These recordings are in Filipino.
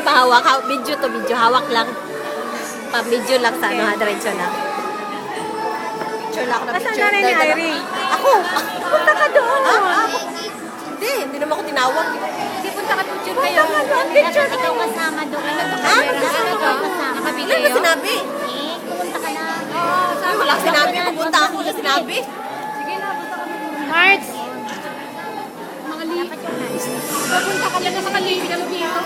pahawak. Video to video. Hawak lang. Pa-video lang sa ano ha. Diretso lang. Picture lang ako na picture. Kasama rin ni Irene. Ako! Punta ka doon. Ako. Hindi naman ako tinawag. Hindi, punta ka picture kayo. Punta ka doon, picture Ikaw kasama doon. Ha? Kasama. Wala Nakabili ba yun? sinabi? Eh, pupunta ka na. Ay, wala sinabi. Pupunta ako na sinabi. Sige na, punta ka na. March. Mga lipat yung nice. Pupunta ka na sa kanila. Hindi ka dito.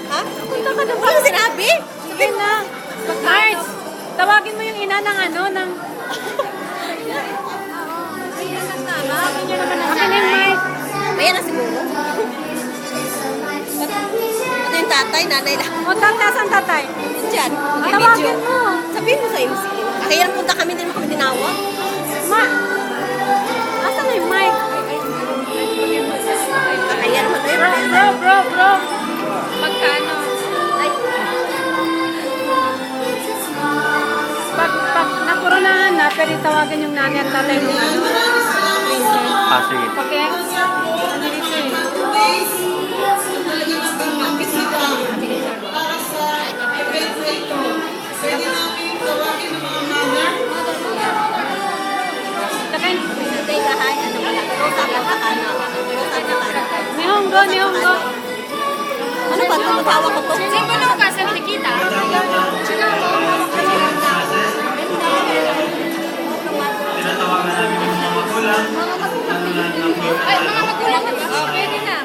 Ha? Pupunta ka na. Wala sinabi. Sige na. March. Tawagin mo yung ina ng ano, ng... Akin na yung March. Ayan na siguro. Ito yung tatay, nanay lang. O, tatasan tatay. Diyan. Tawagin mo. Sabihin mo sa MC. Kaya punta kami, hindi naman kami tinawag. Ma. Asan na yung mic? Kaya naman tayo. Bro. Magkano? Pag nakurunahan na, pwede tawagan yung nanay at tatay ng ano. Sige. Okay? Ano dito eh. Takin. Nihongo. Ano ba ito? Matawag ko to. Sino mo ka sa Nikita? Tinatawagan namin yung mga magulang. Ay, mga magulang na. Oh, pwede na.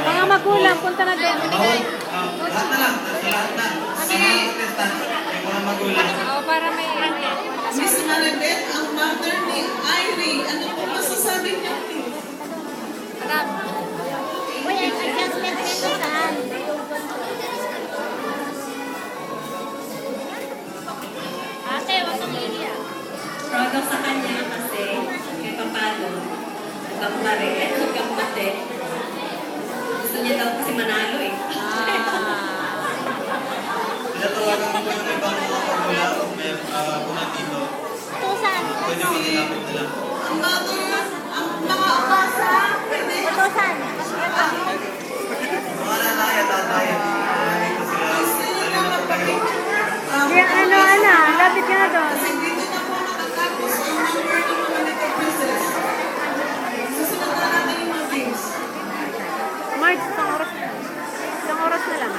Mga magulang, punta na doon. Lahat na lang. Lahat na. Sige, testan. Yung mga magulang. Oh, para may... Miss Marilyn, ang mother ni Irene, ano po masasabi niyo? Uy, adjustment nito saan? Ate, wag kang iiyak. Proud ako sa kanya kasi kahit papalo, nagkampate. Gusto niya daw kasi manalo eh. Tinatawagan ko yung ibang mga magulang. May bunat dito. Ito saan? Pwede maglapit nila. Ang mother, ang mga basa, pwede. Ito saan? Mga nanay at tatay. Nandito sila. Gusto niyo na magpapicture. Kaya ano, lapit ka na doon. Kasi dito na po nakatapos ang number ng mga little princess. Susunod na natin yung mga games. March, isang oras na lang.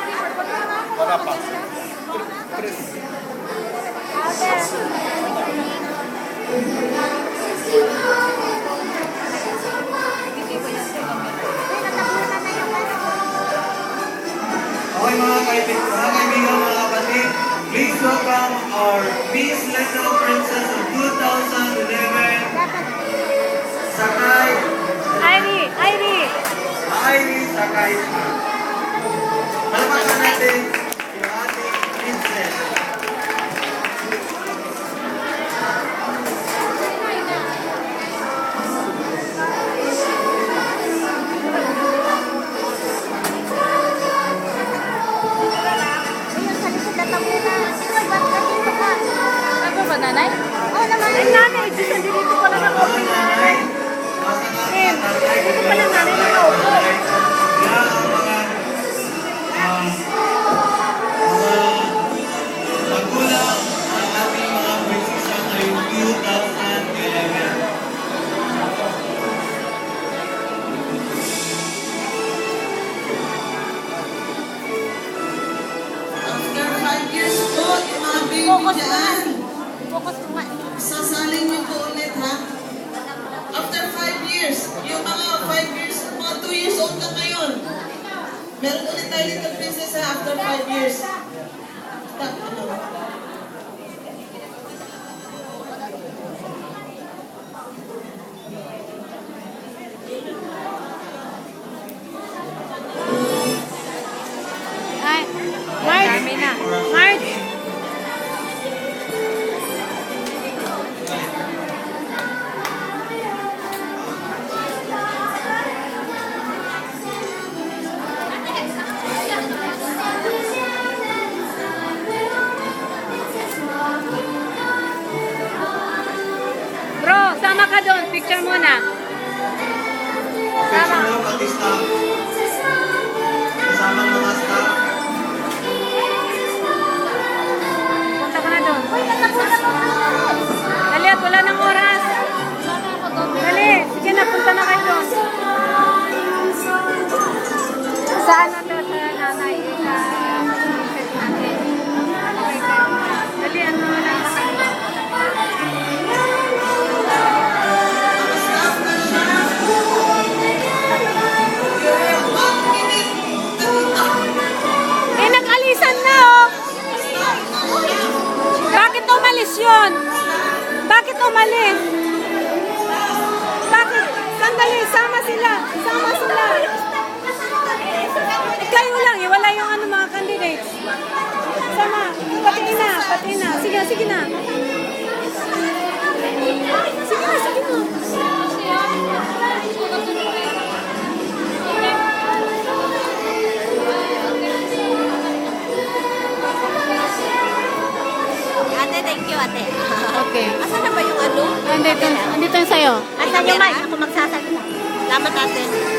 Okay mga kaibigan, mga kapatid, please welcome our Miss Little Princess of 2011, Sakay, Ivy. Sakay. Palamakan natin yung ating princess. Ako ba, nanay? Oo naman. Ay, nanay, dito pala nakaupo yung nanay. Dito pala nanay nakaupo. Magulang ang ating mga prinsesa ngayong 2011. After 5 years po, yung mga baby dyan, Focus mo nga. sasalin niyo po ulit ha. After 5 years, yung mga 5 years, mga 2 years old na ngayon, meron ulit tayo little princess ha, after 5 years. Stop, ano? Ay, March. March. Bro, sama ka doon. Picture muna. Picture mo pati staff. Kasama ang mga staff. doon? Bakit umalis? Bakit? Sandali, sama sila. Sama sila. Kayo lang, wala yung ano mga candidates. Sama, pati na, pati na. Sige, sige na. Sige na, sige na. Ate, thank you, ate. Okay. Asan na ba yung ano? Andito yung sa'yo. Asan yung mic? Ako magsasalita. Salamat, ate.